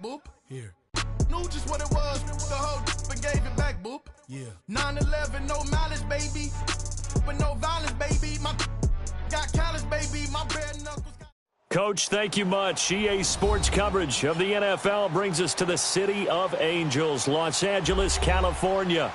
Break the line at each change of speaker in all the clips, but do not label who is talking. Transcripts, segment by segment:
boop. Here. Knew just what it was, the whole and gave it back, boop. Yeah. 9/11, no malice, baby. But no violence, baby. My got callous, baby. My bare knuckles.
Coach, thank you much. EA Sports coverage of the NFL brings us to the City of Angels, Los Angeles, California.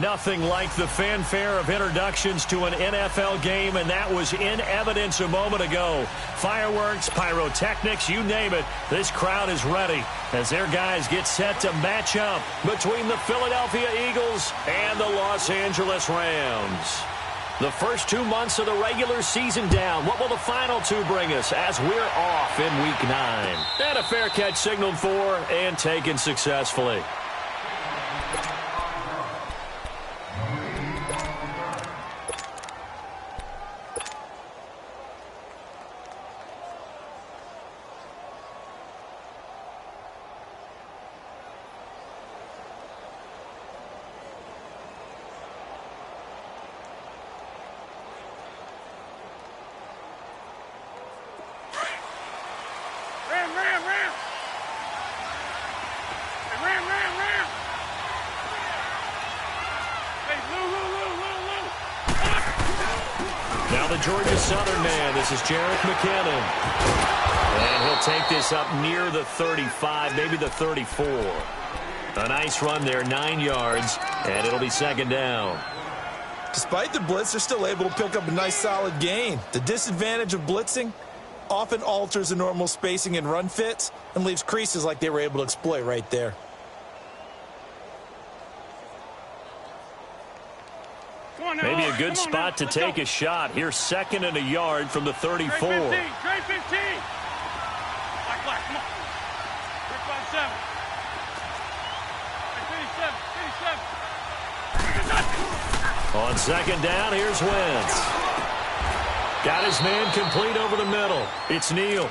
Nothing like the fanfare of introductions to an NFL game, and that was in evidence a moment ago. Fireworks, pyrotechnics, you name it. This crowd is ready as their guys get set to match up between the Philadelphia Eagles and the Los Angeles Rams. The first 2 months of the regular season down. What will the final two bring us as we're off in Week 9? And a fair catch signaled for and taken successfully. Georgia Southern man, this is Jarek McKinnon. And he'll take this up near the 35, maybe the 34. A nice run there, 9 yards, and it'll be second down.
Despite the blitz, they're still able to pick up a nice solid gain. The disadvantage of blitzing often alters the normal spacing and run fits and leaves creases like they were able to exploit right there.
Maybe a good spot to take a shot. Here's 2nd and a yard from the 34.
Trey 15. Black, come on. 357. 37.
On second down, here's Wentz. Got his man complete over the middle. It's Neal.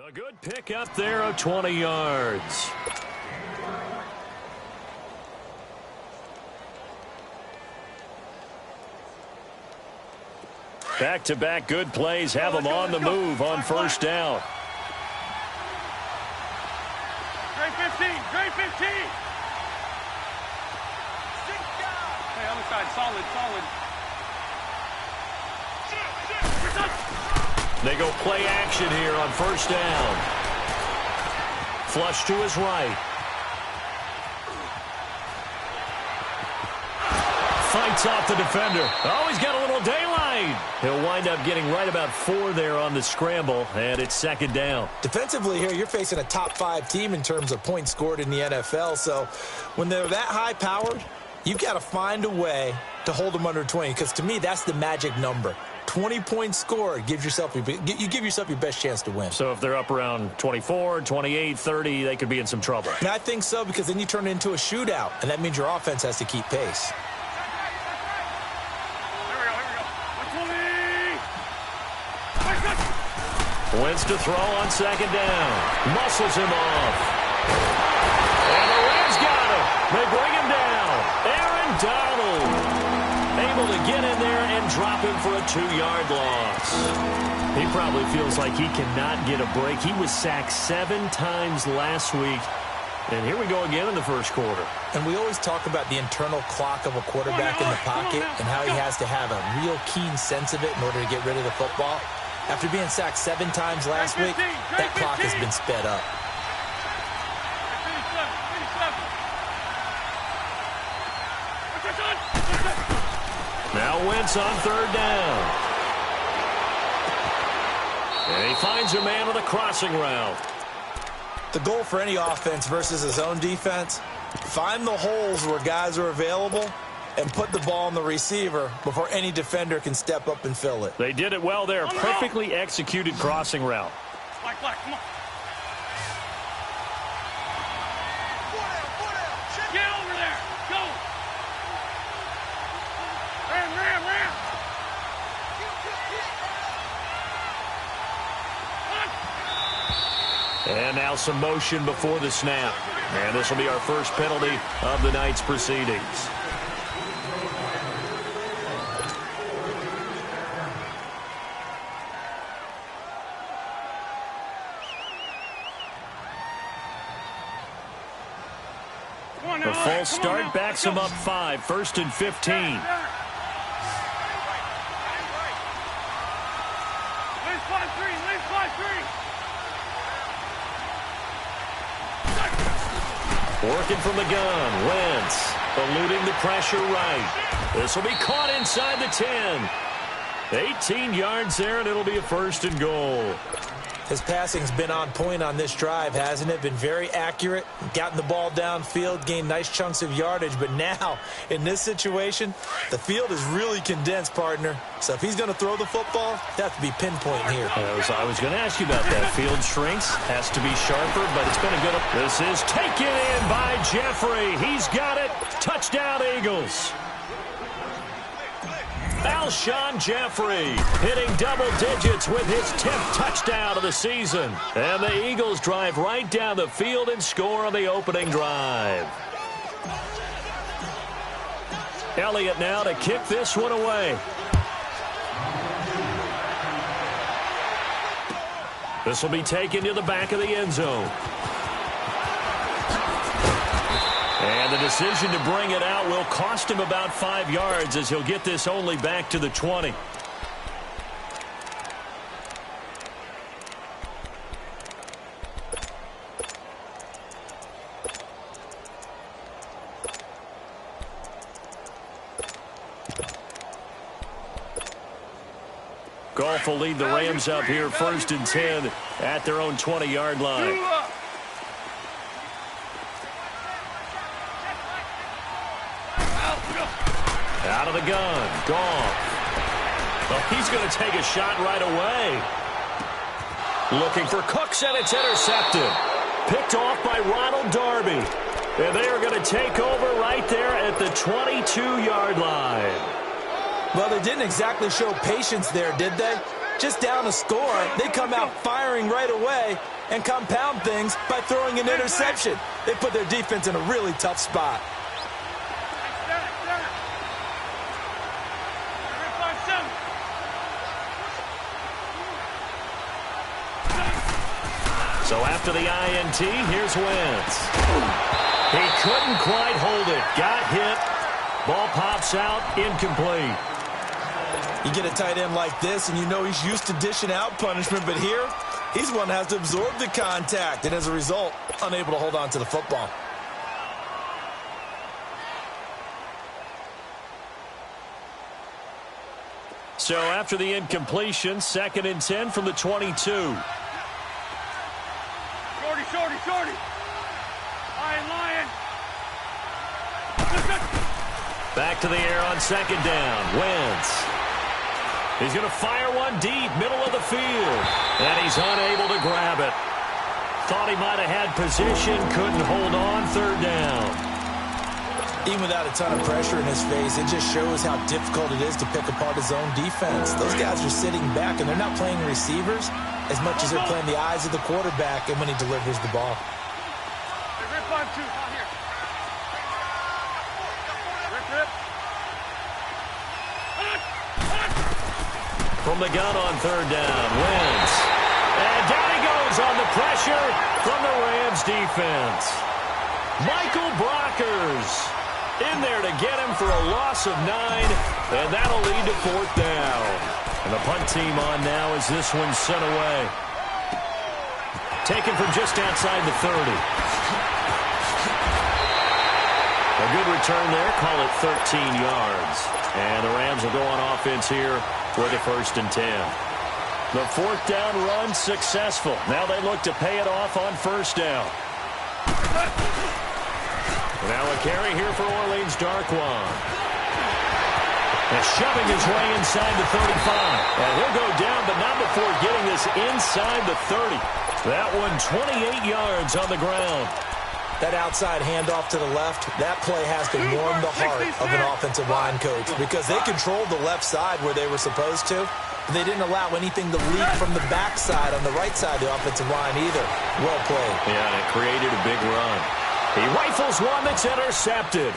A good pick up there of 20 yards. Back-to-back good plays have them on the move on first down.
Trey 15. Hey, other side, solid.
They go play action here on first down. Flush to his right. Fights off the defender. Oh, he's got a little daylight. He'll wind up getting right about 4 there on the scramble, and it's second down.
Defensively here, you're facing a top 5 team in terms of points scored in the NFL, so when they're that high-powered, you've got to find a way to hold them under 20, because to me, that's the magic number. 20 points scored, you give yourself your best chance to win.
So if they're up around 24, 28, 30, they could be in some trouble.
And I think so, because then you turn it into a shootout, and that means your offense has to keep pace.
Wentz to throw on second down. Muscles him off. And the Rams got him. They bring him down. Aaron Donald able to get in there and drop him for a 2-yard loss. He probably feels like he cannot get a break. He was sacked 7 times last week. And here we go again in the first quarter.
And we always talk about the internal clock of a quarterback in the pocket and how he has to have a real keen sense of it in order to get rid of the football. After being sacked 7 times last week, that clock has been sped up.
Now Wentz on third down. And he finds a man on the crossing route.
The goal for any offense versus his own defense, find the holes where guys are available and put the ball on the receiver before any defender can step up and fill it.
They did it well there. Perfectly executed crossing route.
Black, come on. go. Ram.
And now some motion before the snap. And this will be our first penalty of the night's proceedings. The false start backs him up 5, 1st and 15.
Lead fly three.
Working from the gun, Wentz eluding the pressure right. This will be caught inside the 10. 18 yards there, and it'll be a 1st and goal.
His passing's been on point on this drive, hasn't it? Been very accurate, gotten the ball downfield, gained nice chunks of yardage. But now, in this situation, the field is really condensed, partner. So if he's going to throw the football, it has to be pinpoint here.
I was going to ask you about that. Field shrinks, has to be sharper, but it's been a good... This is taken in by Jeffrey. He's got it. Touchdown, Eagles. Alshon Jeffrey hitting double digits with his 10th touchdown of the season. And the Eagles drive right down the field and score on the opening drive. Elliott now to kick this one away. This will be taken to the back of the end zone. And the decision to bring it out will cost him about 5 yards as he'll get this only back to the 20. Goff will lead the Rams up here 1st and 10 at their own 20-yard line. Out of the gun, Goff. Well, he's going to take a shot right away. Looking for Cooks, and it's intercepted. Picked off by Ronald Darby. And they are going to take over right there at the 22-yard line.
Well, they didn't exactly show patience there, did they? Just down a score, they come out firing right away and compound things by throwing an interception. They put their defense in a really tough spot.
So after the INT, here's Wentz. He couldn't quite hold it. Got hit. Ball pops out, incomplete.
You get a tight end like this, and you know he's used to dishing out punishment, but here, he's one that has to absorb the contact, and as a result, unable to hold on to the football.
So after the incompletion, 2nd and 10 from the 22.
Shorty. Lion.
Back to the air on 2nd down. Wentz. He's going to fire one deep, middle of the field. And he's unable to grab it. Thought he might have had position, couldn't hold on, 3rd down.
Even without a ton of pressure in his face, it just shows how difficult it is to pick apart his own defense. Those guys are sitting back, and they're not playing receivers as much as they're playing the eyes of the quarterback and when he delivers the ball.
From the gun on 3rd down, Wentz. And down he goes on the pressure from the Rams defense. Michael Brockers in there to get him for a loss of 9, and that'll lead to 4th down. And the punt team on now as this one's sent away. Taken from just outside the 30. A good return there, call it 13 yards. And the Rams will go on offense here for the 1st and 10. The 4th down run successful. Now they look to pay it off on 1st down. Now a carry here for Orleans, Darkwan. And shoving his way inside the 35. And he'll go down, but not before getting this inside the 30. That one 28 yards on the ground.
That outside handoff to the left, that play has to warm the heart of an offensive line coach because they controlled the left side where they were supposed to, but they didn't allow anything to leak from the backside on the right side of the offensive line either. Well played.
Yeah, and it created a big run. He rifles one that's intercepted.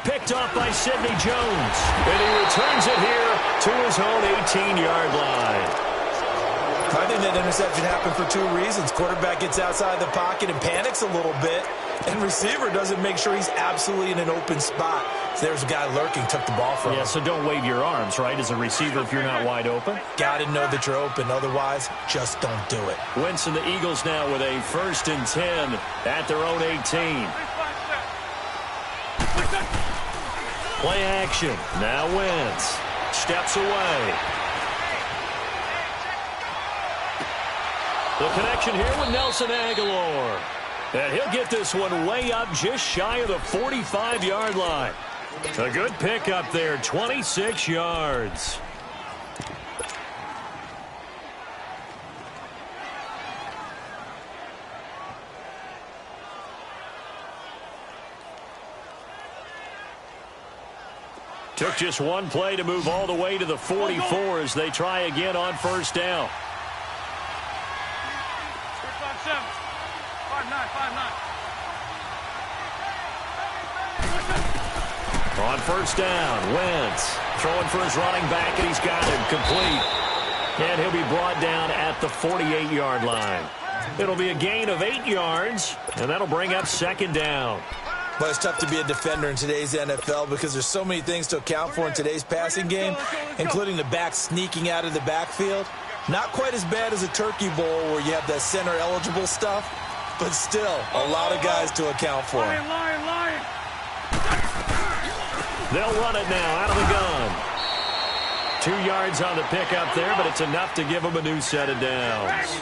Picked off by Sidney Jones. And he returns it here to his own 18-yard line.
I think that interception happened for two reasons. Quarterback gets outside the pocket and panics a little bit, and receiver doesn't make sure he's absolutely in an open spot. So there's a guy lurking, took the ball from him.
Yeah, so don't wave your arms, right, as a receiver if you're not wide open.
Got to know that you're open. Otherwise, just don't do it.
Wentz and the Eagles now with a 1st and 10 at their own 18. Play action. Now Wentz steps away. The connection here with Nelson Aguilar. And he'll get this one way up just shy of the 45-yard line. A good pickup there, 26 yards. Took just one play to move all the way to the 44 as they try again on 1st down.
5-7. 5-9.
On 1st down, Wentz throwing for his running back, and he's got him complete. And he'll be brought down at the 48-yard line. It'll be a gain of 8 yards, and that'll bring up 2nd down.
But it's tough to be a defender in today's NFL because there's so many things to account for in today's passing game, including the back sneaking out of the backfield. Not quite as bad as a turkey bowl where you have that center-eligible stuff, but still a lot of guys to account for.
Lion.
They'll run it now out of the gun. 2 yards on the pickup there, but it's enough to give them a new set of downs.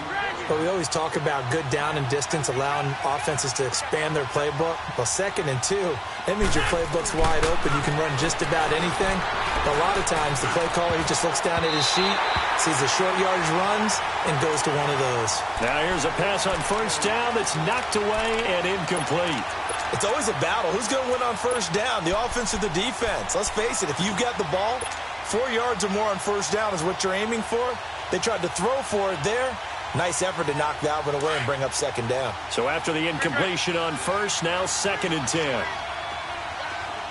But we always talk about good down and distance, allowing offenses to expand their playbook. Well, 2nd and 2, that means your playbook's wide open. You can run just about anything. But a lot of times, the play caller, he just looks down at his sheet, sees the short yardage runs, and goes to one of those.
Now here's a pass on 1st down that's knocked away and incomplete.
It's always a battle. Who's going to win on 1st down, the offense or the defense? Let's face it, if you've got the ball, 4 yards or more on 1st down is what you're aiming for. They tried to throw for it there. Nice effort to knock that one away and bring up 2nd down.
So after the incompletion on 1st, now 2nd and 10.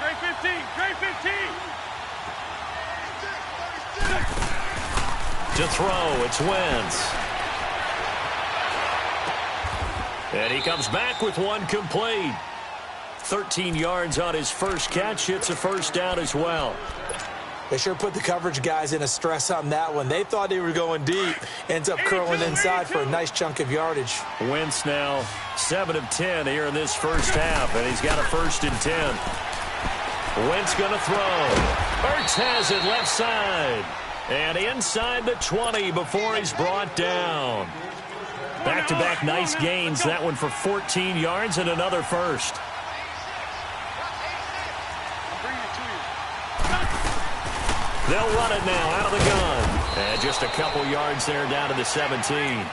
Trey 15.
To throw, it's Wentz. And he comes back with one complete. 13 yards on his first catch. It's a 1st down as well.
They sure put the coverage guys in a stress on that one. They thought they were going deep. Ends up curling inside for a nice chunk of yardage.
Wentz now 7 of 10 here in this 1st half, and he's got a 1st and 10. Wentz going to throw. Ertz has it left side. And inside the 20 before he's brought down. Back-to-back nice gains. That one for 14 yards and another 1st. They'll run it now out of the gun. And just a couple yards there down to the 17.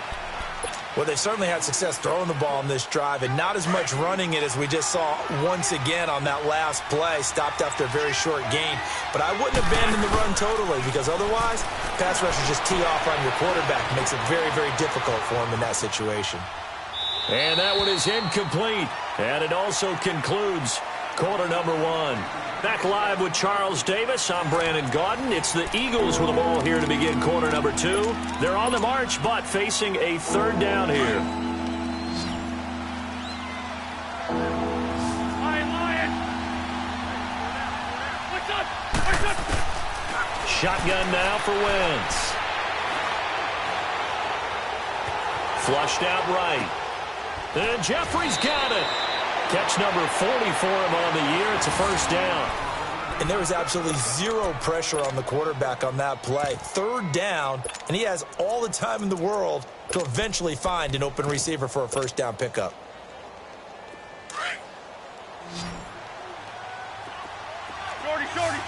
Well, they've certainly had success throwing the ball on this drive and not as much running it as we just saw once again on that last play. Stopped after a very short gain. But I wouldn't abandon the run totally because otherwise, pass rushers just tee off on your quarterback. It makes it very, very difficult for him in that situation.
And that one is incomplete. And it also concludes quarter number 1. Back live with Charles Davis. I'm Brandon Gaudin. It's the Eagles with the ball here to begin quarter number 2. They're on the march, but facing a 3rd down here.
Lion.
Shotgun now for Wentz. Flushed out right. And Jeffrey's got it. Catch number 40 for him on the year. It's a 1st down.
And there was absolutely zero pressure on the quarterback on that play. 3rd down, and he has all the time in the world to eventually find an open receiver for a 1st down pickup.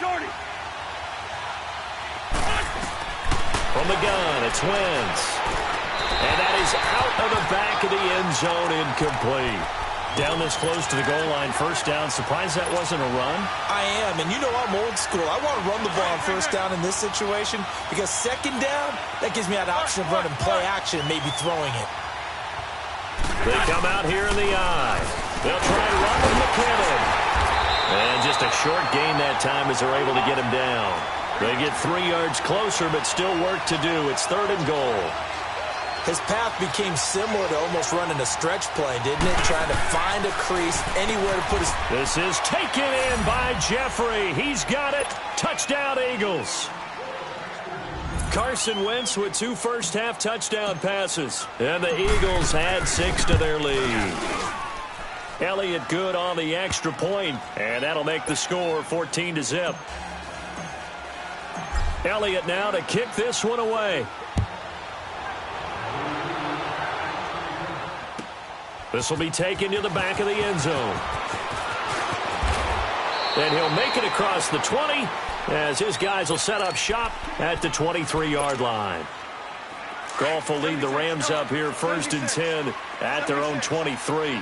Shorty.
From the gun, it's Wentz. And that is out of the back of the end zone, incomplete. Down this close to the goal line, first down. Surprised that wasn't a run?
I am, and you know I'm old school. I want to run the ball on first down in this situation because second down, that gives me that option of running play action, maybe throwing it.
They come out here in the eye. They'll try and run with McKinnon. And just a short gain that time as they're able to get him down. They get 3 yards closer, but still work to do. It's 3rd and goal.
His path became similar to almost running a stretch play, didn't it? Trying to find a crease, anywhere to put his...
This is taken in by Jeffrey. He's got it. Touchdown, Eagles. Carson Wentz with 2 first-half touchdown passes. And the Eagles add 6 to their lead. Elliott good on the extra point, and that'll make the score 14-0. Elliott now to kick this one away. This will be taken to the back of the end zone. And he'll make it across the 20 as his guys will set up shop at the 23-yard line. Goff will lead the Rams up here 1st and 10 at their own 23.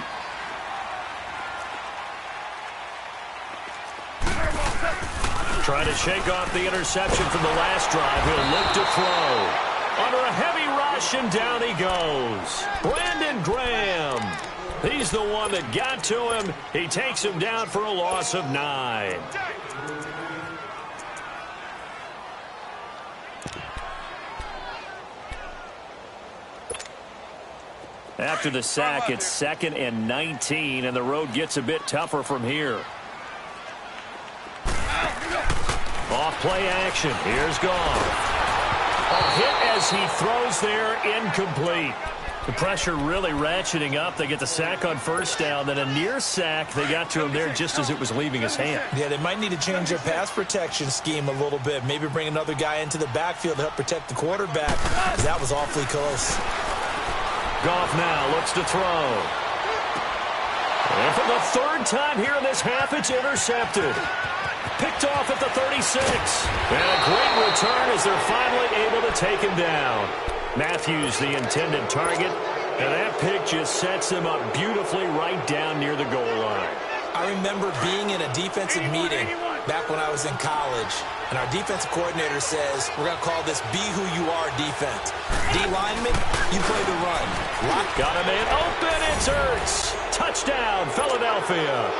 Trying to shake off the interception from the last drive. He'll look to throw. Under a heavy rush, and down he goes. Brandon Graham. He's the one that got to him. He takes him down for a loss of 9. After the sack, it's 2nd and 19, and the road gets a bit tougher from here. Off play action. Here's Goff. A hit as he throws there, incomplete. The pressure really ratcheting up. They get the sack on first down, then a near sack. They got to him there just as it was leaving his hand.
Yeah, they might need to change their pass protection scheme a little bit. Maybe bring another guy into the backfield to help protect the quarterback, because that was awfully close.
Goff now looks to throw. And for the 3rd time here in this half, it's intercepted. Picked off at the 36. And a great return as they're finally able to take him down. Matthews, the intended target. And that pick just sets him up beautifully right down near the goal line.
I remember being in a defensive meeting back when I was in college. And our defensive coordinator says, we're going to call this Be Who You Are defense. D lineman, you play the run.
Got him in. Open, it's Ertz. Touchdown, Philadelphia.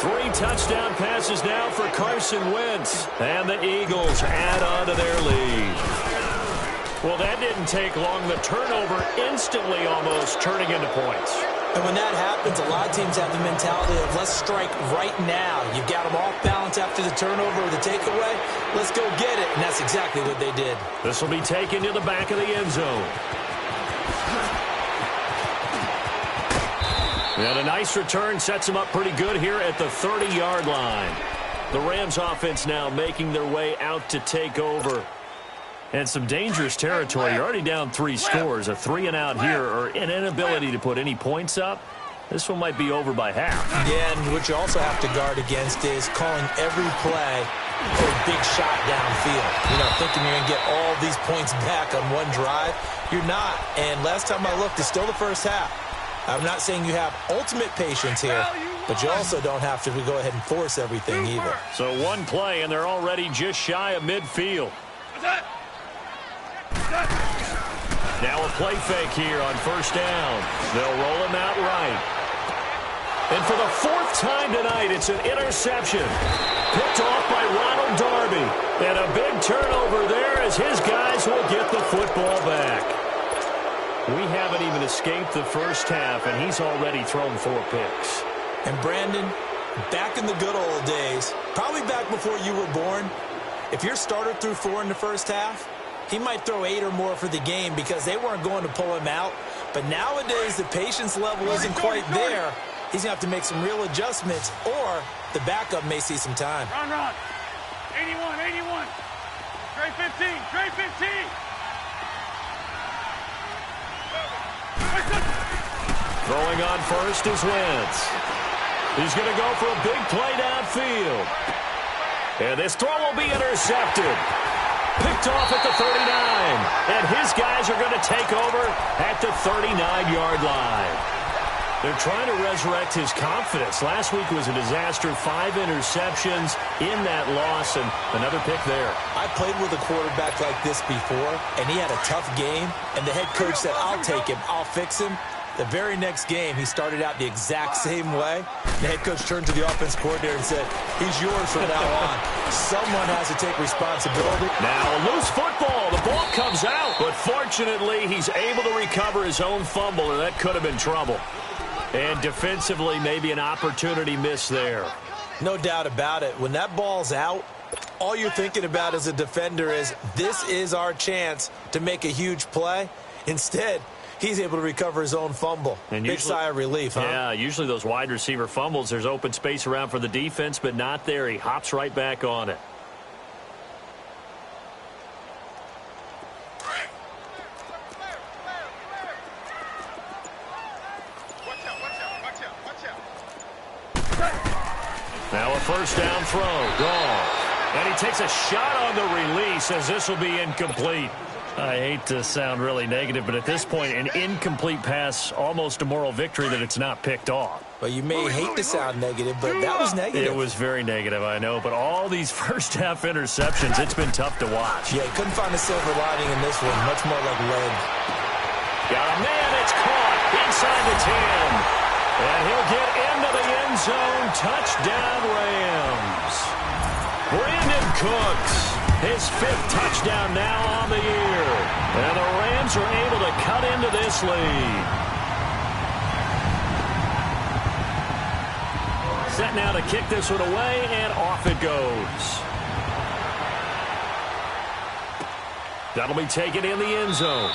3 touchdown passes now for Carson Wentz. And the Eagles add on to their lead. Well, that didn't take long. The turnover instantly almost turning into points.
And when that happens, a lot of teams have the mentality of let's strike right now. You've got them off balance after the turnover or the takeaway. Let's go get it. And that's exactly what they did.
This will be taken to the back of the end zone. And a nice return sets them up pretty good here at the 30-yard line. The Rams offense now making their way out to take over. And some dangerous territory. You're already down 3 scores. A 3-and-out here or an inability to put any points up. This one might be over by half.
Yeah, and what you also have to guard against is calling every play for a big shot downfield. You know, thinking you're going to get all these points back on one drive. You're not. And last time I looked, it's still the first half. I'm not saying you have ultimate patience here, but you also don't have to go ahead and force everything either.
So 1 play, and they're already just shy of midfield. Now a play fake here on first down. They'll roll him out right. And for the 4th time tonight, it's an interception. Picked off by Ronald Darby. And a big turnover there as his guys will get the football back. We haven't even escaped the first half, and he's already thrown 4 picks.
And Brandon, back in the good old days, probably back before you were born, if your starter threw 4 in the first half, he might throw 8 or more for the game because they weren't going to pull him out. But nowadays, the patience level isn't quite there. He's going to have to make some real adjustments, or the backup may see some time.
Run. 81, 81. Trey 15, Trey 15.
Throwing on first is Wentz. He's going to go for a big play downfield. And this throw will be intercepted. Picked off at the 39. And his guys are going to take over at the 39-yard line. They're trying to resurrect his confidence. Last week was a disaster. 5 interceptions in that loss, and another pick there.
I played with a quarterback like this before, and he had a tough game, and the head coach said, I'll take him, I'll fix him. The very next game, he started out the exact same way. The head coach turned to the offense coordinator and said, he's yours from now on. Someone has to take responsibility.
Now a loose football. The ball comes out, but fortunately, he's able to recover his own fumble, and that could have been trouble. And defensively, maybe an opportunity miss there.
No doubt about it. When that ball's out, all you're thinking about as a defender is, this is our chance to make a huge play. Instead, he's able to recover his own fumble. And big sigh of relief, huh?
Yeah, usually those wide receiver fumbles, there's open space around for the defense, but not there. He hops right back on it. Now a first down throw. Gone. And he takes a shot on the release as this will be incomplete. I hate to sound really negative, but at this point, an incomplete pass, almost a moral victory that it's not picked off.
Well, you may hate to sound negative, but that was negative.
It was very negative, I know. But all these first-half interceptions, it's been tough to watch.
Yeah, couldn't find a silver lining in this one. Much more like lead.
Got a man. It's caught inside the 10. And he'll get into the end zone. Touchdown, Rams. Brandon Cooks, his 5th touchdown now on the year. And the Rams are able to cut into this lead. Set now to kick this one away, and off it goes. That'll be taken in the end zone.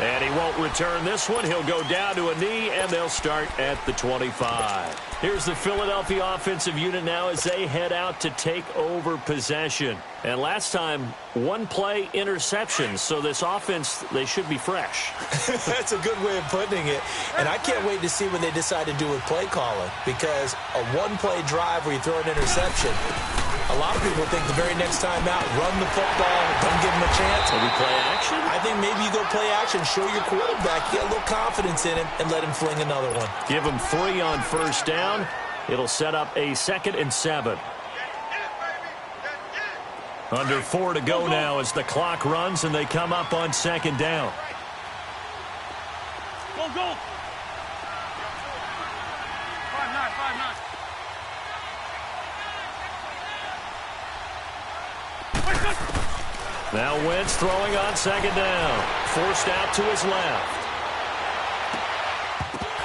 And he won't return this one. He'll go down to a knee, and they'll start at the 25. Here's the Philadelphia offensive unit now as they head out to take over possession. And last time, 1-play interceptions. So this offense, they should be fresh.
That's a good way of putting it. And I can't wait to see what they decide to do with play calling. Because a 1-play drive where you throw an interception, a lot of people think the very next time out, run the football, don't give him a chance.
Maybe play action?
I think maybe you go play action, show your quarterback, get a little confidence in him, and let him fling another one.
Give him 3 on first down. It'll set up a 2nd and 7. Under 4 to go now as the clock runs and they come up on 2nd down.
Go, go. 5-9, 5-9.
Now Wentz throwing on 2nd down. Forced out to his left.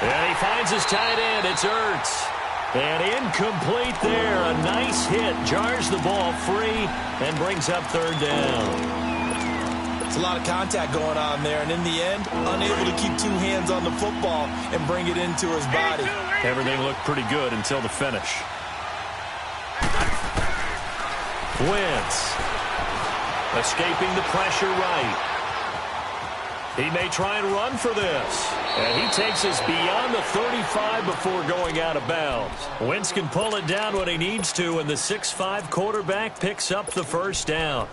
And he finds his tight end. It's Ertz. And incomplete there. A nice hit. Jars the ball free and brings up 3rd down.
It's a lot of contact going on there. And in the end, unable to keep 2 hands on the football and bring it into his body.
Everything looked pretty good until the finish. Wentz. Escaping the pressure right. He may try and run for this. And he takes us beyond the 35 before going out of bounds. Wentz can pull it down when he needs to, and the 6'5" quarterback picks up the first down.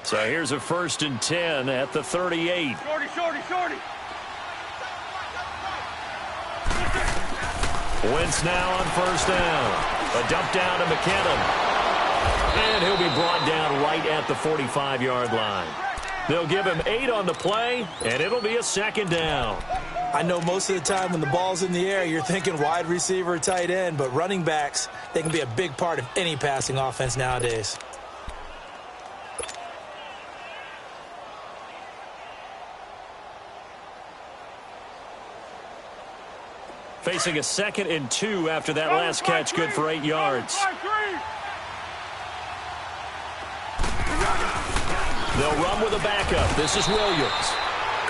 So here's a 1st and 10 at the 38.
Shorty.
Wentz now on first down. A dump down to McKinnon. And he'll be brought down right at the 45-yard line. They'll give him 8 on the play, and it'll be a 2nd down.
I know most of the time when the ball's in the air, you're thinking wide receiver, tight end, but running backs, they can be a big part of any passing offense nowadays.
Facing a 2nd and 2 after that last catch, good for 8 yards. They'll run with a backup. This is Williams.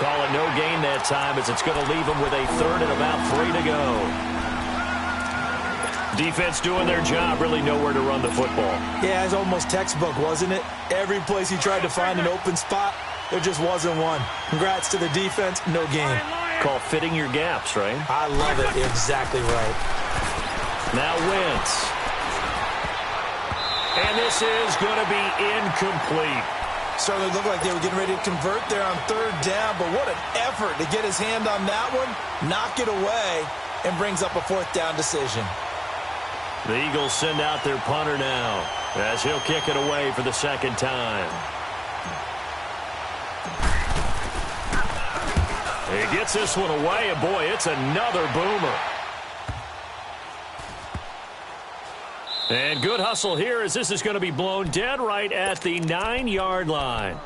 Call it no gain that time as it's going to leave them with a 3rd and about 3 to go. Defense doing their job, really nowhere to run the football.
Yeah, it's almost textbook, wasn't it? Every place he tried to find an open spot, there just wasn't one. Congrats to the defense, no gain.
Call fitting your gaps, right?
I love it. Exactly right.
Now Wentz. And this is going to be incomplete.
Certainly looked like they were getting ready to convert there on third down, but what an effort to get his hand on that one, knock it away, and brings up a fourth down decision.
The Eagles send out their punter now as he'll kick it away for the second time. He gets this one away, and boy, it's another boomer. And good hustle here as this is going to be blown dead right at the 9-yard line.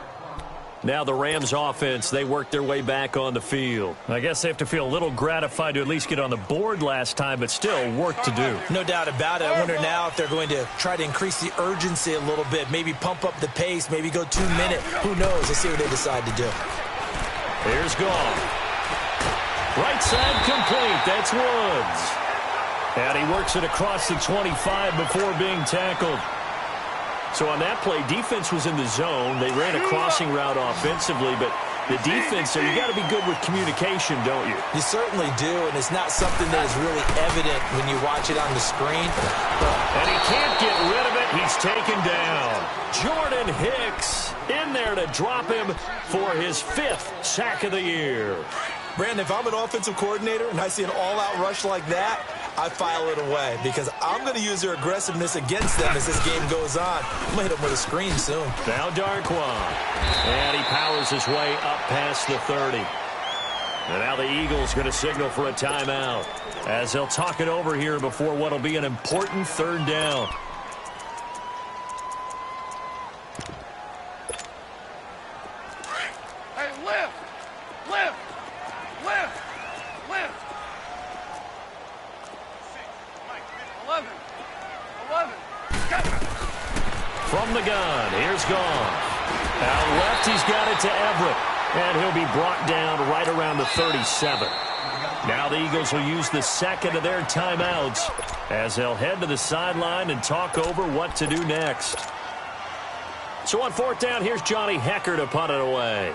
Now the Rams offense, they work their way back on the field. I guess they have to feel a little gratified to at least get on the board last time, but still work to do.
No doubt about it. I wonder now if they're going to try to increase the urgency a little bit, maybe pump up the pace, maybe go 2 minutes. Who knows? Let's see what they decide to do.
Here's Goff. Right side complete. That's Woods. And he works it across the 25 before being tackled. So on that play, defense was in the zone. They ran a crossing route offensively, but the defense there, you got to be good with communication, don't you?
You certainly do, and it's not something that is really evident when you watch it on the screen.
And he can't get rid of it. He's taken down. Jordan Hicks in there to drop him for his 5th sack of the year.
Brandon, if I'm an offensive coordinator and I see an all-out rush like that, I file it away because I'm going to use their aggressiveness against them as this game goes on. I'm going to hit them with a screen soon.
Now Darquan. And he powers his way up past the 30. And now the Eagles going to signal for a timeout as they'll talk it over here before what will be an important third down.
Hey, lift! Lift! Lift! Lift! 11. 11.
From the gun, here's Goff. Out left, he's got it to Everett. And he'll be brought down right around the 37. Now the Eagles will use the second of their timeouts as they'll head to the sideline and talk over what to do next. So on fourth down, here's Johnny Hekker to punt it away.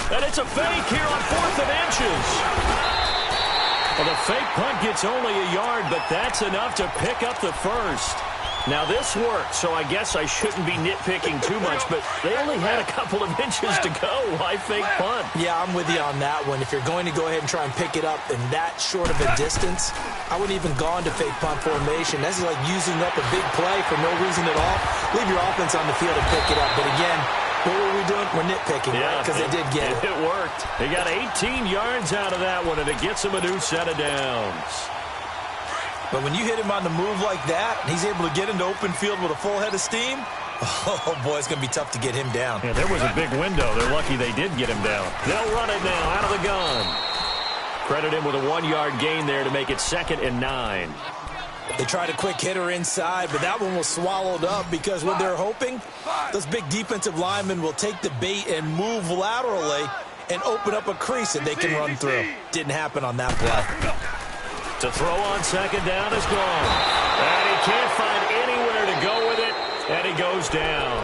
And it's a fake here on 4th and inches. Well, the fake punt gets only a yard, but that's enough to pick up the first. Now, this worked, so I guess I shouldn't be nitpicking too much, but they only had a couple of inches to go. Why fake punt?
Yeah, I'm with you on that one. If you're going to go ahead and try and pick it up in that short of a distance, I wouldn't even gone to fake punt formation. That's like using up a big play for no reason at all. Leave your offense on the field and pick it up. But again, what were we doing? We're nitpicking, right? Because they did get it.
It worked. They got 18 yards out of that one, and it gets them a new set of downs.
But when you hit him on the move like that, and he's able to get into open field with a full head of steam, oh, boy, it's going to be tough to get him down.
Yeah, there was a big window. They're lucky they did get him down. They'll run it now out of the gun. Credit him with a 1-yard gain there to make it 2nd and 9.
They tried a quick hitter inside, but that one was swallowed up because what they're hoping, those big defensive linemen will take the bait and move laterally and open up a crease that they can run through. Didn't happen on that play.
To throw on 2nd down is gone. And he can't find anywhere to go with it, and he goes down.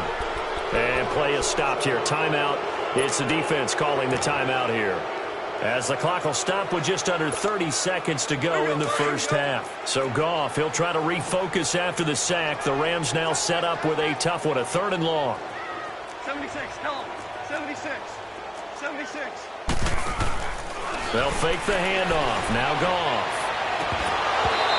And play is stopped here. Timeout. It's the defense calling the timeout here, as the clock will stop with just under 30 seconds to go in the first half. So Goff, he'll try to refocus after the sack. The Rams now set up with a tough one, a 3rd and long.
76, tell him. 76. 76.
They'll fake the handoff. Now Goff.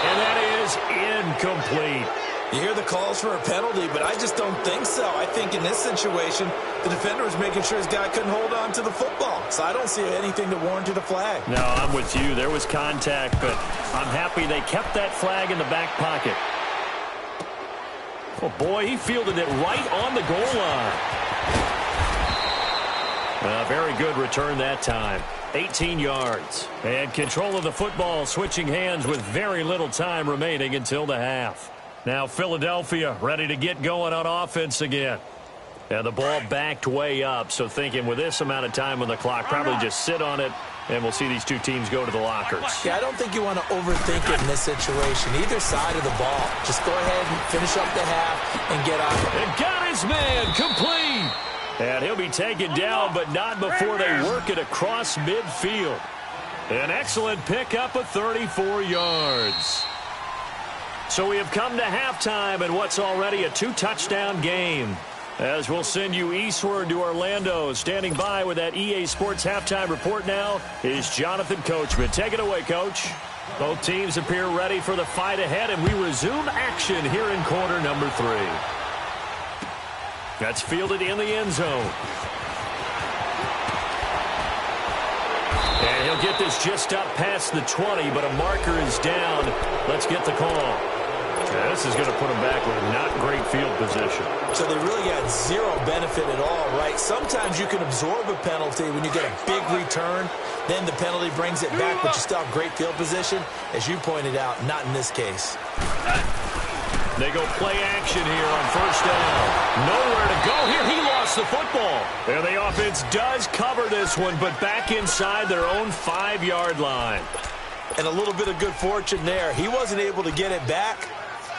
And that is incomplete.
You hear the calls for a penalty, but I just don't think so. I think in this situation, the defender was making sure his guy couldn't hold on to the football. So I don't see anything that warranted a flag.
No, I'm with you. There was contact, but I'm happy they kept that flag in the back pocket. Oh, boy, he fielded it right on the goal line. Very good return that time. 18 yards. And control of the football switching hands with very little time remaining until the half. Now Philadelphia ready to get going on offense again. And the ball backed way up, so thinking with this amount of time on the clock, probably just sit on it, and we'll see these two teams go to the lockers.
Yeah, I don't think you want to overthink it in this situation. Either side of the ball. Just go ahead and finish up the half and get on it.
And got his man complete. And he'll be taken down, but not before they work it across midfield. An excellent pickup of 34 yards. So we have come to halftime in what's already a 2-touchdown game. As we'll send you eastward to Orlando. Standing by with that EA Sports halftime report now is Jonathan Coachman. Take it away, Coach. Both teams appear ready for the fight ahead, and we resume action here in quarter number 3. That's fielded in the end zone. And he'll get this just up past the 20, but a marker is down. Let's get the call. This is going to put them back with not great field position.
So they really got zero benefit at all, right? Sometimes you can absorb a penalty when you get a big return. Then the penalty brings it back, but you still have great field position. As you pointed out, not in this case.
They go play action here on first down. Nowhere to go here. He lost the football. And the offense does cover this one, but back inside their own 5-yard line.
And a little bit of good fortune there. He wasn't able to get it back,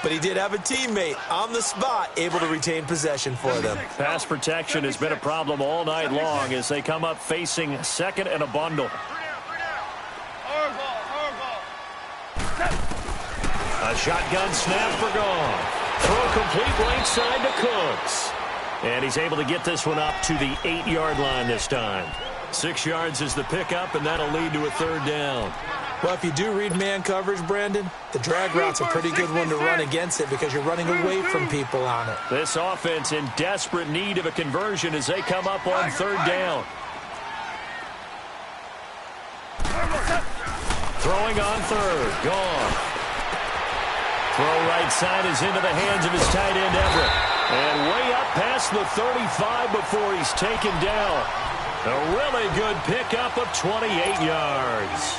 but he did have a teammate on the spot able to retain possession for them.
Pass protection has been a problem all night long as they come up facing second and a bundle. A shotgun snap for Gone. Throw complete right side to Cooks. And he's able to get this one up to the 8-yard line this time. 6 yards is the pickup, and that'll lead to a third down.
Well, if you do read man coverage, Brandon, the drag route's a pretty good one to run against it because you're running away from people on it.
This offense in desperate need of a conversion as they come up on third down. Throwing on third. Gone. Throw right side is into the hands of his tight end, Everett. And way up past the 35 before he's taken down. A really good pickup of 28 yards.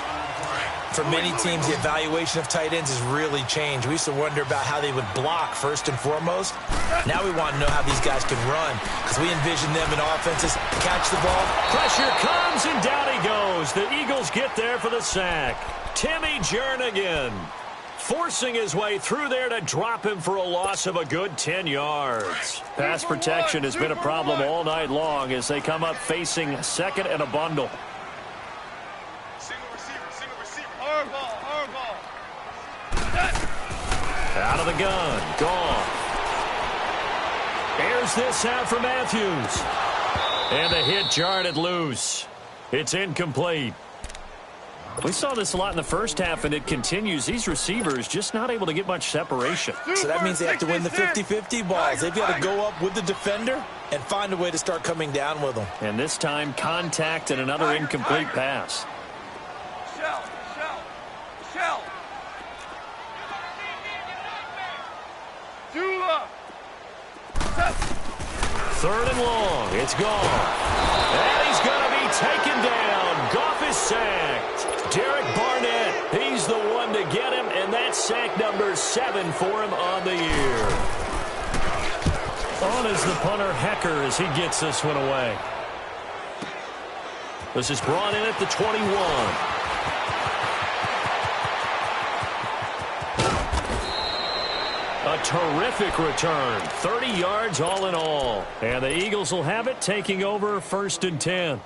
For many teams, the evaluation of tight ends has really changed. We used to wonder about how they would block first and foremost. Now we want to know how these guys can run because we envision them in offenses catch the ball.
Pressure comes, and down he goes. The Eagles get there for the sack. Timmy Jernigan forcing his way through there to drop him for a loss of a good 10 yards. Pass protection has been a problem all night long as they come up facing second and a bundle. Out of the gun. Gone. Airs this out for Matthews. And the hit jarred it loose. It's incomplete. We saw this a lot in the first half, and it continues. These receivers just not able to get much separation.
So that means they have to win the 50-50 balls. They've got to go up with the defender and find a way to start coming down with them.
And this time, contact and another incomplete pass. Third and long. It's gone. And he's going to be taken down. Goff is sacked. Derek Barnett, he's the one to get him, and that's sack number 7 for him on the year. On is the punter, Hecker, as he gets this one away. This is brought in at the 21. A terrific return. 30 yards all in all. And the Eagles will have it, taking over first and 10.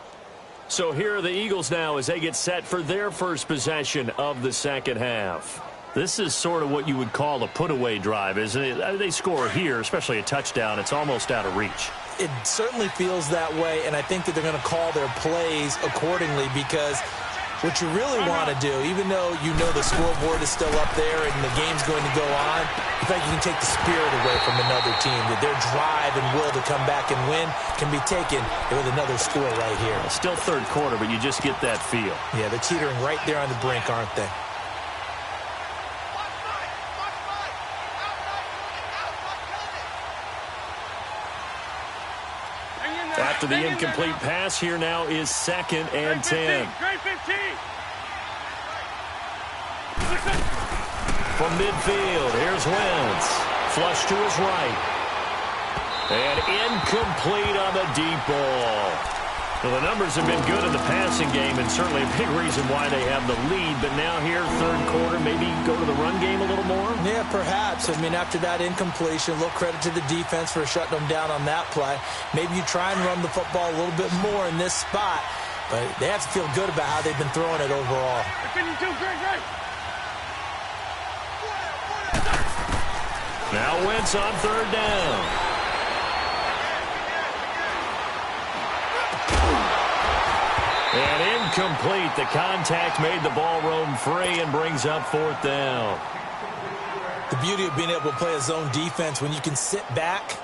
So here are the Eagles now as they get set for their first possession of the second half. This is sort of what you would call a put-away drive, isn't it? They score here, especially a touchdown. It's almost out of reach.
It certainly feels that way, and I think that they're going to call their plays accordingly because what you really want to do, even though you know the scoreboard is still up there and the game's going to go on, in fact, you can take the spirit away from another team. That their drive and will to come back and win can be taken with another score right here.
It's still third quarter, but you just get that feel.
Yeah, they're teetering right there on the brink, aren't they?
After the incomplete pass, here now is second and 10. From midfield, here's Wentz. Flush to his right. And incomplete on the deep ball. Well, the numbers have been good in the passing game, and certainly a big reason why they have the lead. But now here, third quarter, maybe go to the run game a little more?
Yeah, perhaps. I mean, after that incompletion, a little credit to the defense for shutting them down on that play. Maybe you try and run the football a little bit more in this spot. But they have to feel good about how they've been throwing it overall.
52, great.
Now Wentz on third down. And incomplete. The contact made the ball roam free and brings up fourth down.
The beauty of being able to play a zone defense when you can sit back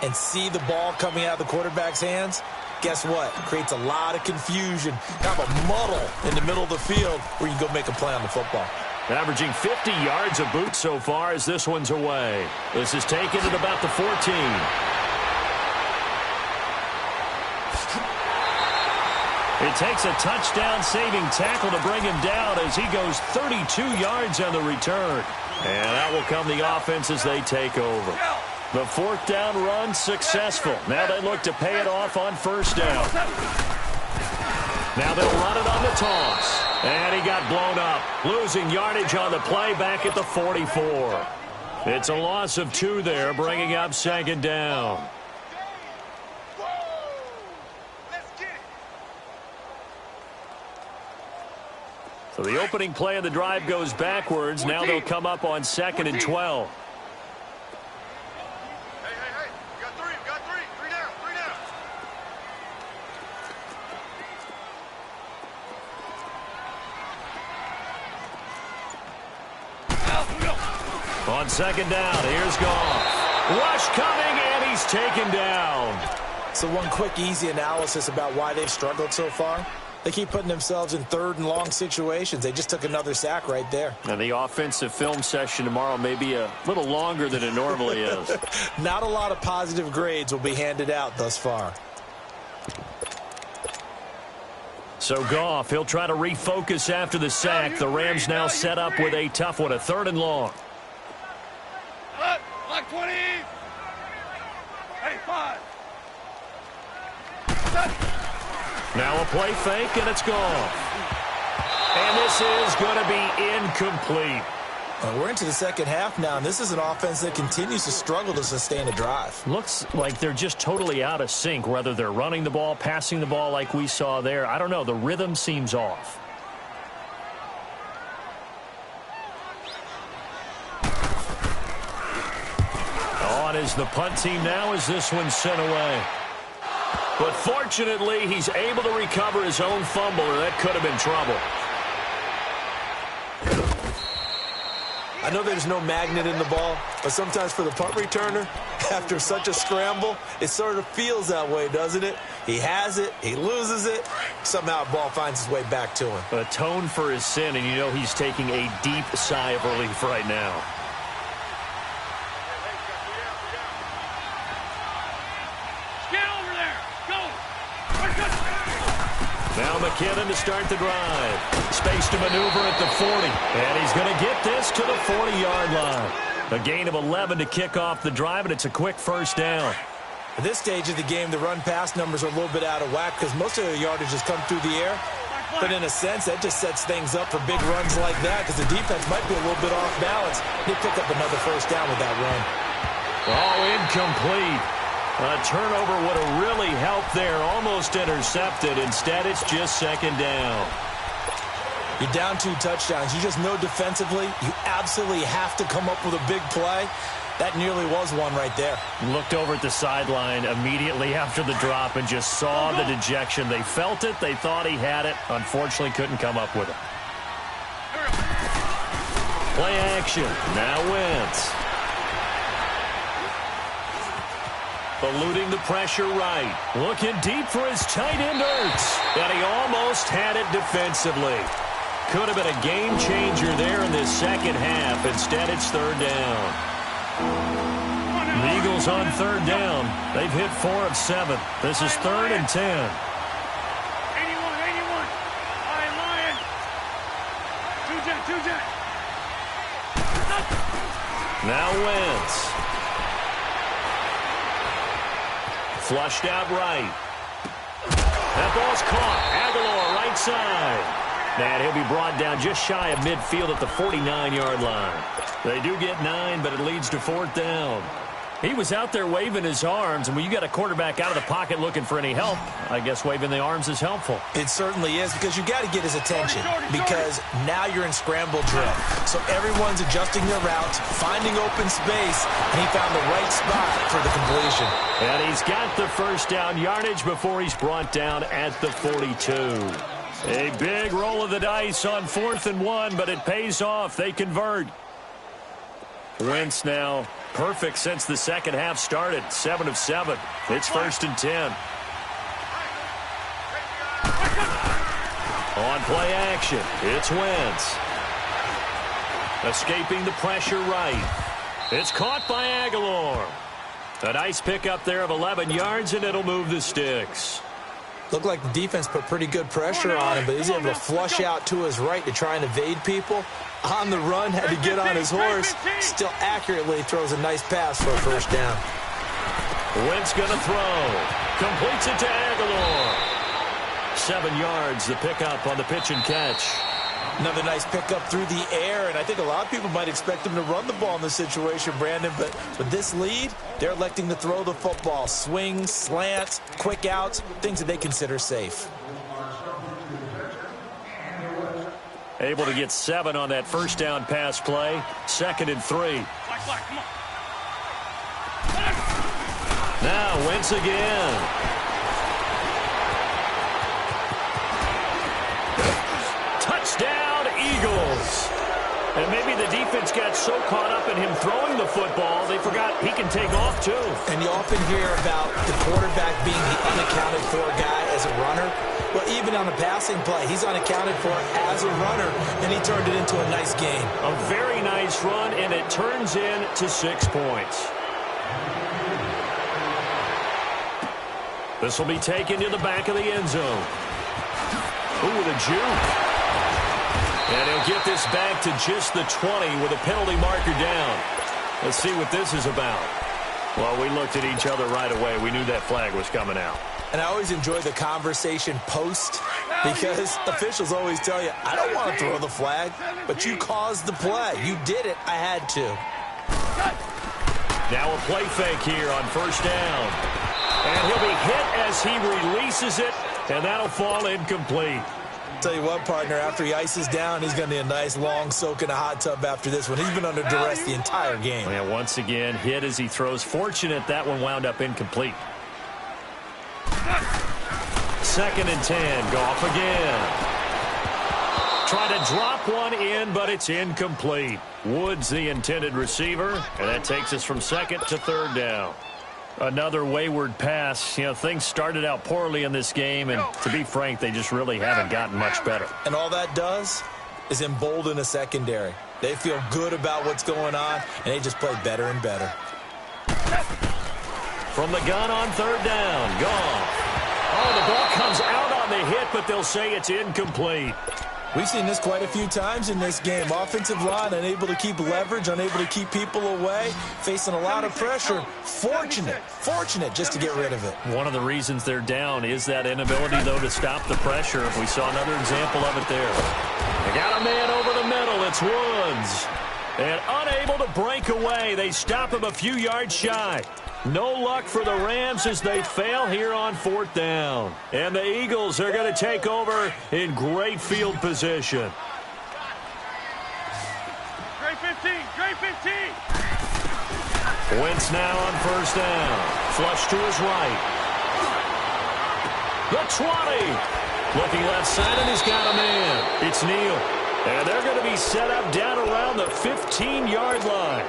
and see the ball coming out of the quarterback's hands, guess what? It creates a lot of confusion, kind of a muddle in the middle of the field where you can go make a play on the football.
Averaging 50 yards a boot so far as this one's away. This is taken at about the 14. It takes a touchdown-saving tackle to bring him down as he goes 32 yards on the return. And out will come the offense as they take over. The fourth down run successful. Now they look to pay it off on first down. Now they'll run it on the toss. And he got blown up. Losing yardage on the play back at the 44. It's a loss of 2 there, bringing up second down. So the opening play of the drive goes backwards. Now they'll come up on 2nd and 12.
Hey, we got 3, three down.
On second down, here's Goff. Rush coming, and he's taken down.
So one quick, easy analysis about why they've struggled so far. They keep putting themselves in third and long situations. They just took another sack right there.
And the offensive film session tomorrow may be a little longer than it normally is.
Not a lot of positive grades will be handed out thus far.
So Goff, he'll try to refocus after the sack. The Rams now set up with a tough one, a 3rd and long.
Block 20. Hey, 5.
Now a play fake, and it's gone. And this is going to be incomplete.
We're into the second half now, and this is an offense that continues to struggle to sustain a drive.
Looks like they're just totally out of sync, whether they're running the ball, passing the ball like we saw there. I don't know. The rhythm seems off. On is the punt team now as this one's sent away. But fortunately, he's able to recover his own fumble, or that could have been trouble.
I know there's no magnet in the ball, but sometimes for the punt returner, after such a scramble, it sort of feels that way, doesn't it? He has it, he loses it, somehow the ball finds its way back to him.
Atone for his sin, and you know he's taking a deep sigh of relief right now. Now McKinnon to start the drive. Space to maneuver at the 40. And he's going to get this to the 40-yard line. A gain of 11 to kick off the drive, and it's a quick first down.
At this stage of the game, the run-pass numbers are a little bit out of whack because most of the yardage has come through the air. But in a sense, that just sets things up for big runs like that because the defense might be a little bit off balance. They pick up another first down with that run.
Oh, incomplete. A turnover would have really helped there. Almost intercepted. Instead, it's just second down.
You're down 2 touchdowns. You just know defensively you absolutely have to come up with a big play. That nearly was one right there.
Looked over at the sideline immediately after the drop and just saw the dejection. They felt it. They thought he had it. Unfortunately, couldn't come up with it. Play action. Now Wentz. Eluding the pressure right. Looking deep for his tight end Ertz. And he almost had it defensively. Could have been a game changer there in this second half. Instead, it's third down. The Eagles on third down. They've hit 4 of 7. This is 3rd and 10.
81. Lion. 2 jet.
Now Wentz. Flushed out right. That ball's caught. Aguilar right side. And he'll be brought down just shy of midfield at the 49-yard line. They do get 9, but it leads to 4th down. He was out there waving his arms, and when you got a quarterback out of the pocket looking for any help, I guess waving the arms is helpful.
It certainly is, because you got to get his attention, because now you're in scramble drill. So everyone's adjusting their routes, finding open space, and he found the right spot for the completion.
And he's got the first down yardage before he's brought down at the 42. A big roll of the dice on 4th and 1, but it pays off. They convert. Wentz now perfect since the second half started. 7 of 7. It's 1st and 10. On play action, it's Wentz. Escaping the pressure right. It's caught by Aguilar. A nice pickup there of 11 yards, and it'll move the sticks.
Looked like the defense put pretty good pressure on him, but he's able to flush out to his right to try and evade people. On the run, had to get on his horse. Still accurately throws a nice pass for a first down.
Wentz going to throw. Completes it to Aguilar. 7 yards, the pickup on the pitch and catch.
Another nice pickup through the air, and I think a lot of people might expect him to run the ball in this situation, Brandon, but with this lead, they're electing to throw the football. Swings, slants, quick outs, things that they consider safe.
Able to get 7 on that first down pass play. 2nd and 3. Now Wentz again. Touchdown, Eagles. And maybe the defense got so caught up in him throwing the football, they forgot he can take off too.
And you often hear about the quarterback being the unaccounted for guy as a runner. Well, even on a passing play, he's unaccounted for as a runner, and he turned it into a nice game.
A very nice run, and it turns into 6 points. This will be taken to the back of the end zone. Ooh, the juke. And he'll get this back to just the 20 with a penalty marker down. Let's see what this is about. Well, we looked at each other right away. We knew that flag was coming out.
And I always enjoy the conversation post, because officials always tell you, I don't want to throw the flag, but you caused the play. You did it. I had to.
Now a play fake here on first down. And he'll be hit as he releases it, and that'll fall incomplete.
Tell you what, partner, after he ices down, he's going to need a nice long soak in a hot tub after this one. He's been under duress the entire game.
And once again, hit as he throws. Fortunate that one wound up incomplete. 2nd and 10. Goff again. Try to drop one in, but it's incomplete. Woods the intended receiver, and that takes us from 2nd to 3rd down. Another wayward pass. You know, things started out poorly in this game, and to be frank, they just really haven't gotten much better.
And all that does is embolden a secondary. They feel good about what's going on, and they just play better and better.
From the gun on 3rd down. Goff. Oh, the ball comes out on the hit, but they'll say it's incomplete.
We've seen this quite a few times in this game. Offensive line unable to keep leverage, unable to keep people away, facing a lot of pressure. Fortunate just to get rid of it.
One of the reasons they're down is that inability, though, to stop the pressure. We saw another example of it there. They got a man over the middle. It's Woods. And unable to break away. They stop him a few yards shy. No luck for the Rams as they fail here on 4th down. And the Eagles are going to take over in great field position.
Great 15, great 15.
Wentz now on 1st down. Flush to his right. The 20. Looking left side, and he's got a man. It's Neal. And they're going to be set up down around the 15-yard line.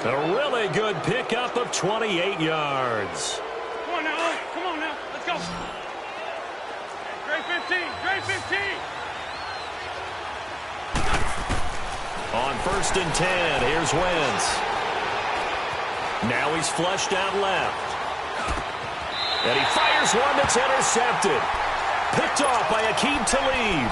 A really good pickup of 28 yards.
Come on now, come on now, let's go. Great 15, great 15.
On 1st and 10, here's Wentz. Now he's flushed out left. And he fires one that's intercepted. Picked off by Aqib Talib.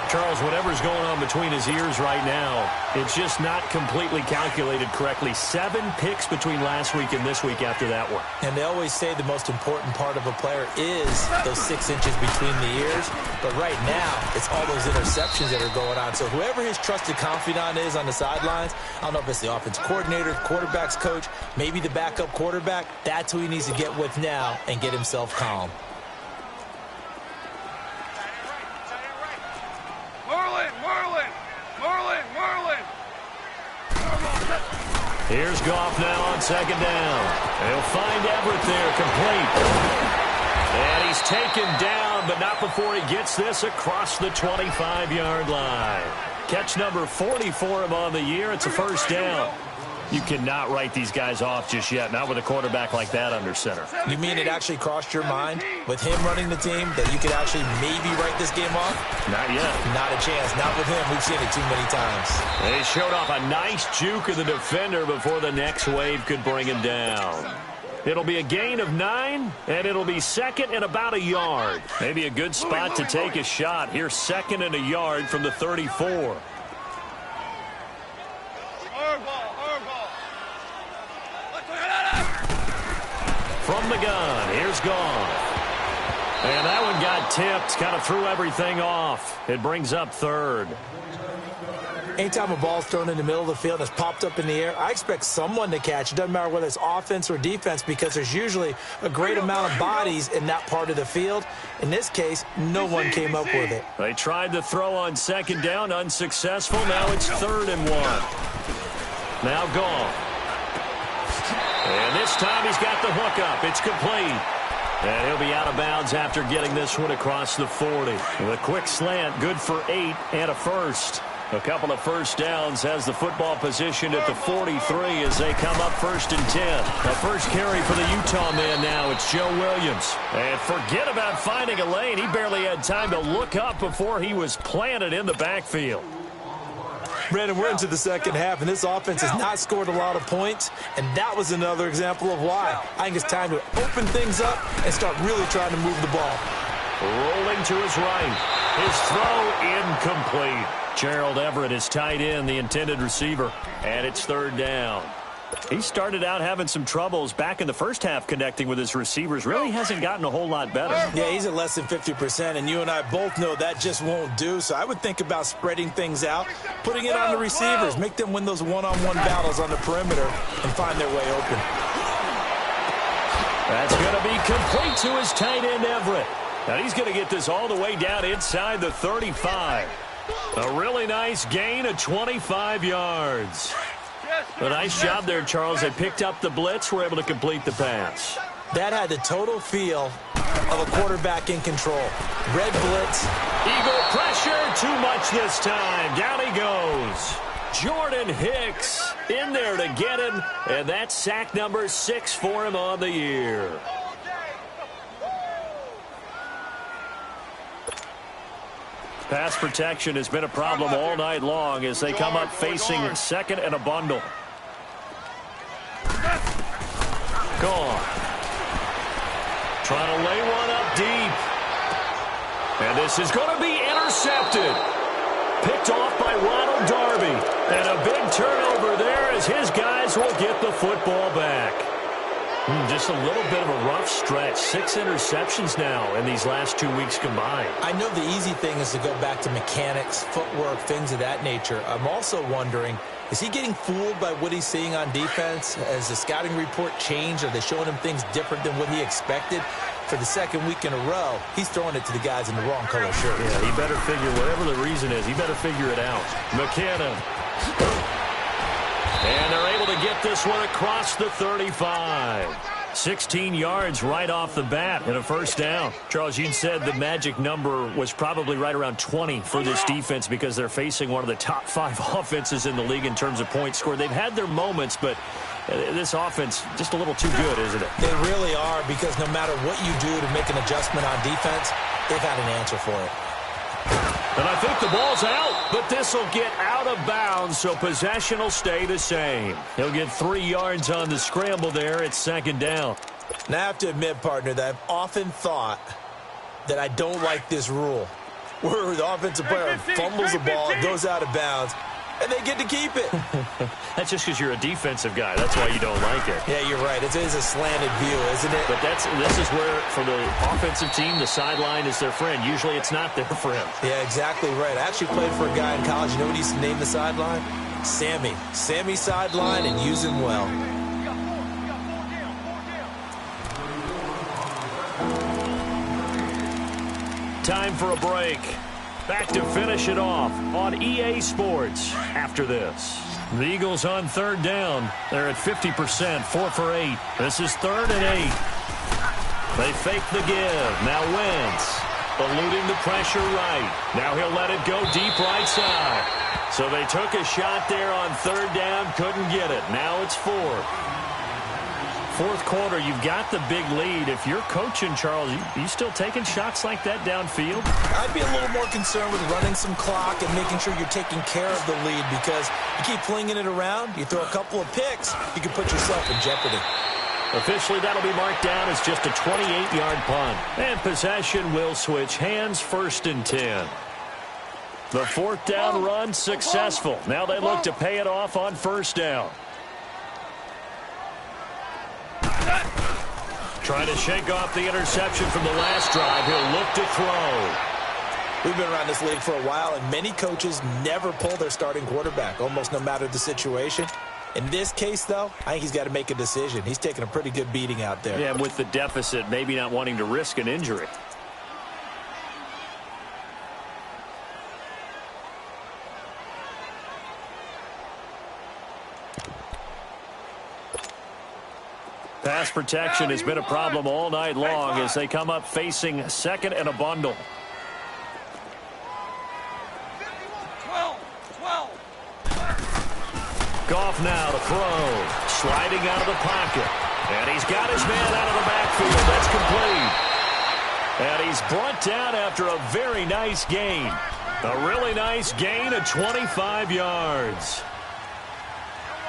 Charles, whatever's going on between his ears right now, it's just not completely calculated correctly. 7 picks between last week and this week after that one.
And they always say the most important part of a player is those 6 inches between the ears. But right now, it's all those interceptions that are going on. So whoever his trusted confidant is on the sidelines, I don't know if it's the offense coordinator, quarterback's coach, maybe the backup quarterback, that's who he needs to get with now and get himself calm.
Here's Goff now on second down. He'll find Everett there, complete. And he's taken down, but not before he gets this across the 25-yard line. Catch number 40 for him on the year. It's a first down. You cannot write these guys off just yet, not with a quarterback like that under center.
You mean it actually crossed your mind with him running the team that you could actually maybe write this game off?
Not yet.
Not a chance. Not with him. We've seen it too many times.
They showed off a nice juke of the defender before the next wave could bring him down. It'll be a gain of 9, and it'll be second and about a yard. Maybe a good spot to take a shot. Here's second and a yard from the 34. From the gun, here's Goff. And that one got tipped, kind of threw everything off. It brings up third.
Anytime a ball's thrown in the middle of the field and it's popped up in the air, I expect someone to catch. It doesn't matter whether it's offense or defense because there's usually a great amount of bodies in that part of the field. In this case, no one came up with it.
They tried to throw on second down, unsuccessful. Now it's 3rd and 1. Now Goff. And this time he's got the hook up. It's complete. And he'll be out of bounds after getting this one across the 40. The quick slant, good for 8 and a first. A couple of first downs has the football positioned at the 43 as they come up 1st and 10. A first carry for the Utah man now. It's Joe Williams. And forget about finding a lane. He barely had time to look up before he was planted in the backfield.
Brandon, we're into the second half, and this offense has not scored a lot of points, and that was another example of why. I think it's time to open things up and start really trying to move the ball.
Rolling to his right. His throw incomplete. Gerald Everett is tight end, the intended receiver, and it's 3rd down. He started out having some troubles back in the first half connecting with his receivers. Really hasn't gotten a whole lot better.
Yeah, he's at less than 50%, and you and I both know that just won't do. So I would think about spreading things out, putting it on the receivers, make them win those one-on-one battles on the perimeter, and find their way open.
That's going to be complete to his tight end, Everett. Now he's going to get this all the way down inside the 35. A really nice gain of 25 yards. A nice job there, Charles. They picked up the blitz, were able to complete the pass.
That had the total feel of a quarterback in control. Red blitz.
Eagle pressure, too much this time. Down he goes. Jordan Hicks in there to get him, and that's sack number 6 for him on the year. Pass protection has been a problem all night long as they come up facing 2nd and a bundle. Gone. Trying to lay one up deep. And this is going to be intercepted. Picked off by Ronald Darby. And a big turnover there as his guys will get the football back. Just a little bit of a rough stretch. 6 interceptions now in these last 2 weeks combined.
I know the easy thing is to go back to mechanics, footwork, things of that nature. I'm also wondering, is he getting fooled by what he's seeing on defense? Has the scouting report changed? Are they showing him things different than what he expected? For the 2nd week in a row, he's throwing it to the guys in the wrong color shirt.
Yeah, he better figure, whatever the reason is, he better figure it out. McKinnon. And they're able to get this one across the 35. 16 yards right off the bat and a first down. Charles, you said the magic number was probably right around 20 for this defense because they're facing one of the top 5 offenses in the league in terms of points scored. They've had their moments, but this offense just a little too good, isn't it?
They really are, because no matter what you do to make an adjustment on defense, they've had an answer for it.
And I think the ball's out, but this will get out of bounds, so possession will stay the same. He'll get 3 yards on the scramble there. It's 2nd down.
Now I have to admit, partner, that I've often thought that I don't like this rule. where the offensive player fumbles the ball, goes out of bounds, and they get to keep it.
That's just because you're a defensive guy. That's why you don't like it.
Yeah, you're right. It is a slanted view, isn't it?
But this is where, for the offensive team, the sideline is their friend. Usually it's not their friend.
Yeah, exactly right. I actually played for a guy in college. You know what he used to name the sideline? Sammy. Sammy sideline, and use him well.
Time for a break. Back to finish it off on EA Sports after this. The Eagles on third down. They're at 50%, 4 for 8. This is 3rd and 8. They fake the give. Now Wentz eluding the pressure right. Now he'll let it go deep right side. So they took a shot there on 3rd down, couldn't get it. Now it's 4th. 4th quarter, you've got the big lead. If you're coaching, Charles, you still taking shots like that downfield?
I'd be a little more concerned with running some clock and making sure you're taking care of the lead, because you keep flinging it around, you throw a couple of picks, you can put yourself in jeopardy.
Officially, that'll be marked down as just a 28-yard punt. And possession will switch hands, 1st and 10. The 4th down run successful. Now they look to pay it off on 1st down. Trying to shake off the interception from the last drive. He'll look to throw.
We've been around this league for a while, and many coaches never pull their starting quarterback, almost no matter the situation. In this case, though, I think he's got to make a decision. He's taking a pretty good beating out there.
Yeah, with the deficit, maybe not wanting to risk an injury. Pass protection has been a problem all night long as they come up facing 2nd and a bundle.
12.
Goff now to throw. Sliding out of the pocket. And he's got his man out of the backfield. That's complete. And he's brought down after a very nice gain. A really nice gain of 25 yards.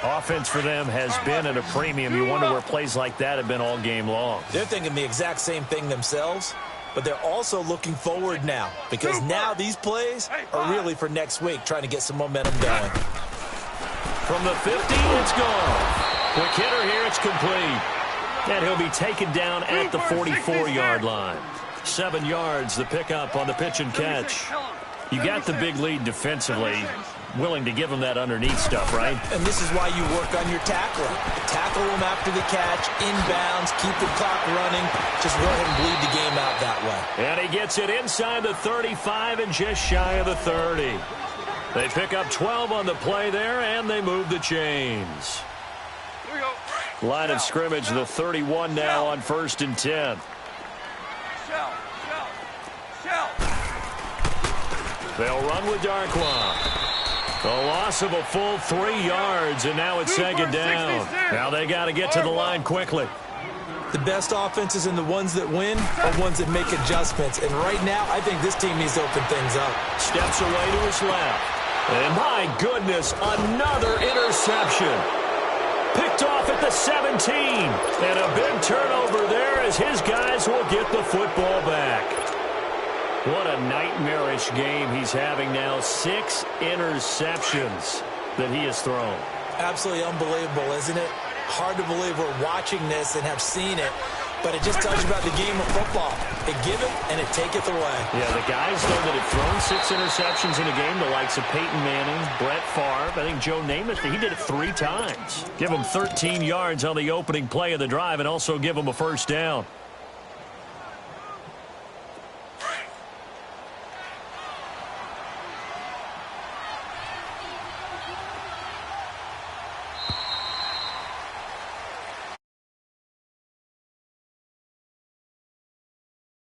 Offense for them has been at a premium. You wonder where plays like that have been all game long.
They're thinking the exact same thing themselves, but they're also looking forward now, because now these plays are really for next week, trying to get some momentum going.
From the 50, it's gone. Quick hitter here, it's complete. And he'll be taken down at the 44-yard line. 7 yards, the pickup on the pitch and catch. You got the big lead defensively. Willing to give him that underneath stuff, right?
And this is why you work on your tackling. Tackle him after the catch, inbounds, keep the clock running. Just go ahead and bleed the game out that way.
And he gets it inside the 35 and just shy of the 30. They pick up 12 on the play there, and they move the chains. Line of scrimmage, the 31 now on 1st and 10. They'll run with Darkwa. A loss of a full 3 yards, and now it's 2nd down. Now they got to get to the line quickly.
The best offenses and the ones that win are ones that make adjustments. And right now, I think this team needs to open things up.
Steps away to his left. And my goodness, another interception. Picked off at the 17. And a big turnover there as his guys will get the football back. What a nightmarish game he's having now. 6 interceptions that he has thrown.
Absolutely unbelievable, isn't it? Hard to believe we're watching this and have seen it, but it just tells you about the game of football. It give it and it taketh away.
Yeah, the guys, though, that have thrown 6 interceptions in a game, the likes of Peyton Manning, Brett Favre, I think Joe Namath, he did it 3 times. Give him 13 yards on the opening play of the drive and also give him a 1st down.